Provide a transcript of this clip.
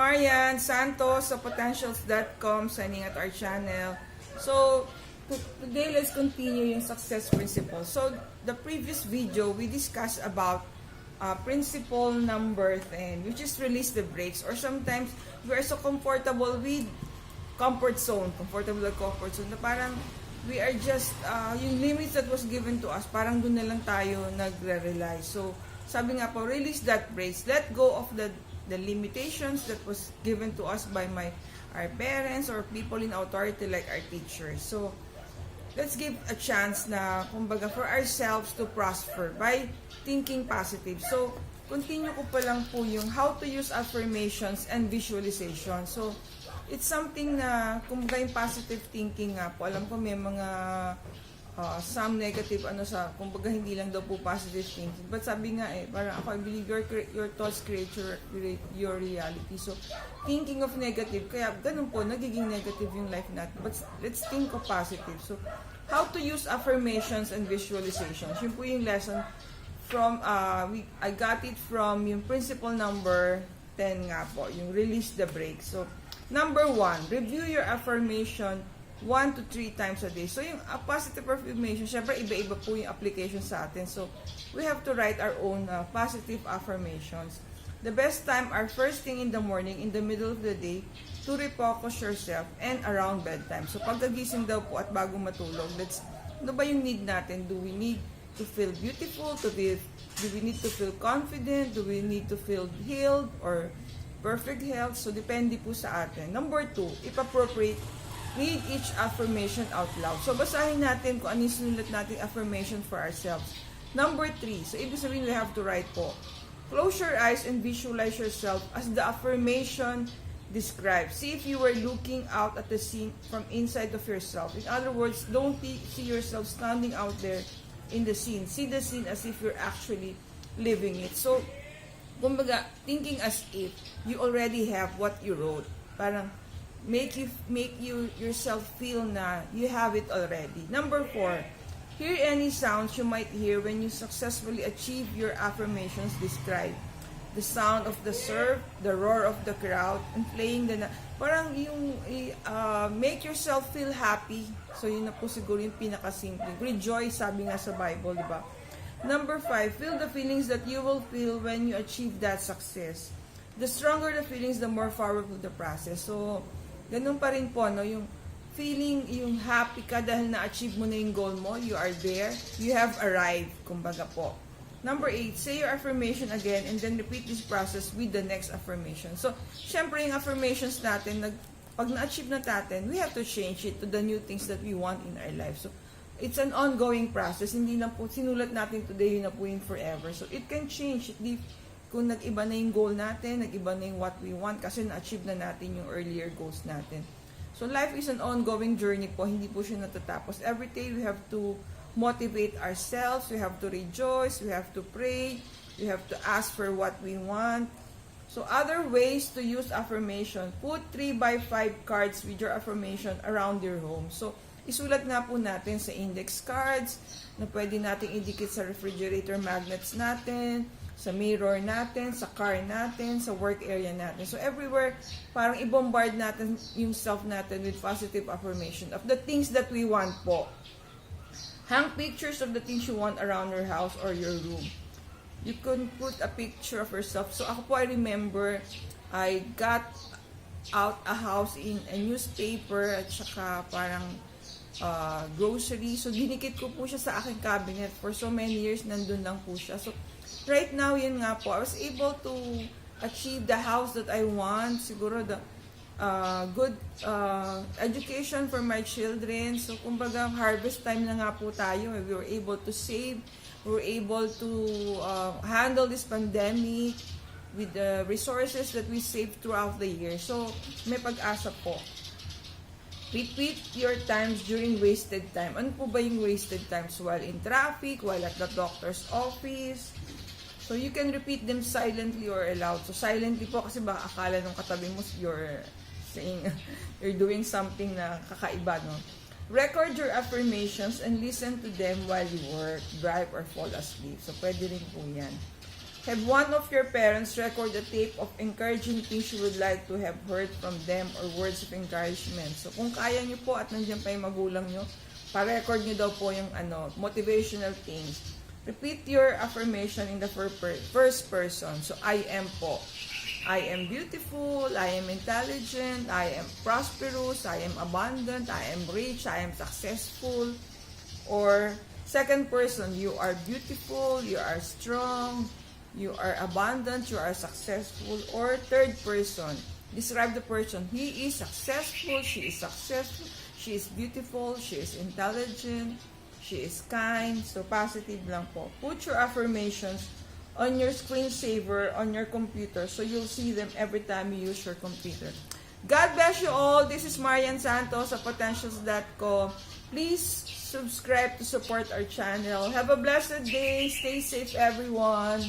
Marian Santos sa Potentials.com, signing at our channel. So, today let's continue yung success principle. So, the previous video, we discussed about principle number 10, which is release the brakes. Or sometimes, we are so comfortable with comfort zone na parang we are just, yung limits that was given to us, parang dun na lang tayo nagre-rely. So, sabi nga po, release that brakes. Let go of the limitations that was given to us by our parents or people in authority like our teachers. So, let's give a chance na, kumbaga, for ourselves to prosper by thinking positive. So, continue ko pa lang po yung how to use affirmations and visualization. So, it's something na, kumbaga, yung positive thinking nga po. Alam ko may mga some negative kumbaga hindi lang daw po positive thinking. But sabi nga parang ako, I believe your thoughts create your reality. So, thinking of negative, kaya ganun po, nagiging negative yung life natin. But let's think of positive. So, how to use affirmations and visualizations. Yun po yung lesson from, I got it from yung principle number 10 nga po, yung release the brakes. So, number 1, review your affirmation 1 to 3 times a day. So, yung positive affirmation, syempre, iba-iba po yung application sa atin. So, we have to write our own positive affirmations. The best time are first thing in the morning, in the middle of the day, to refocus yourself, and around bedtime. So, pagkagising daw po at bago matulog, ano ba yung need natin? Do we need to feel beautiful? Do we need to feel confident? Do we need to feel healed or perfect health? So, depende po sa atin. Number 2, if appropriate, read each affirmation out loud. So, basahin natin kung ano yung sinulat natin affirmation for ourselves. Number 3, so ibig sabihin we have to write po. Close your eyes and visualize yourself as the affirmation describes. See if you were looking out at the scene from inside of yourself. In other words, don't see yourself standing out there in the scene. See the scene as if you're actually living it. So, kumbaga, thinking as if you already have what you wrote. Parang, make you yourself feel na you have it already. Number 4, hear any sounds you might hear when you successfully achieve your affirmations described. The sound of the surf, the roar of the crowd, and playing parang yung make yourself feel happy. So yun na po siguro yung pinakasimple. Rejoice, sabi nga sa Bible, di ba? Number 5, feel the feelings that you will feel when you achieve that success. The stronger the feelings, the more powerful the process. So, ganun pa rin po, no? Yung feeling, yung happy ka dahil na-achieve mo na yung goal mo, you are there, you have arrived, kumbaga po. Number 8, say your affirmation again and then repeat this process with the next affirmation. So, syempre yung affirmations natin, pag na-achieve na natin, we have to change it to the new things that we want in our life. So, it's an ongoing process. Hindi na po, sinulat natin today, yun na po yun forever. So, it can change. Kung nag-iba na yung goal natin, nag-iba na yung what we want kasi na-achieve na natin yung earlier goals natin. So, life is an ongoing journey po. Hindi po siya natatapos. Every day, we have to motivate ourselves. We have to rejoice. We have to pray. We have to ask for what we want. So, other ways to use affirmation. Put 3x5 cards with your affirmation around your home. So, isulat nga po natin sa index cards na pwede natin idikit sa refrigerator magnets natin, sa mirror natin, sa car natin, sa work area natin. So, everywhere, parang i-bombard natin yung self natin with positive affirmation of the things that we want po. Hang pictures of the things you want around your house or your room. You can put a picture of yourself. So, ako po, I remember, I got out a house in a newspaper at saka parang grocery. So, dinikit ko po siya sa aking cabinet. For so many years, nandun lang po siya. So, right now, yun nga po, I was able to achieve the house that I want. Siguro the good education for my children. So, kumbaga, harvest time na nga po tayo. We were able to save. We were able to handle this pandemic with the resources that we saved throughout the year. So, may pag-asa po. Repeat your times during wasted time. Ano po ba yung wasted times? While in traffic, while at the doctor's office. So, you can repeat them silently or aloud. So, silently po kasi baka akala nung katabi mo you're saying, you're doing something na kakaiba, no? Record your affirmations and listen to them while you work, drive, or fall asleep. So, pwede rin po yan. Have one of your parents record a tape of encouraging things you would like to have heard from them or words of encouragement. So, kung kaya nyo po at nandiyan pa yung magulang nyo, pa-record nyo daw po yung motivational things. Repeat your affirmation in the first person. So, I am po. I am beautiful, I am intelligent, I am prosperous, I am abundant, I am rich, I am successful. Or, second person, you are beautiful, you are strong, you are abundant, you are successful. Or third person, describe the person. He is successful, she is successful, she is beautiful, she is intelligent, she is kind. So positive lang po. Put your affirmations on your screensaver on your computer so you'll see them every time you use your computer. God bless you all. This is Marian Santos of Potentials.com. Please subscribe to support our channel. Have a blessed day. Stay safe, everyone.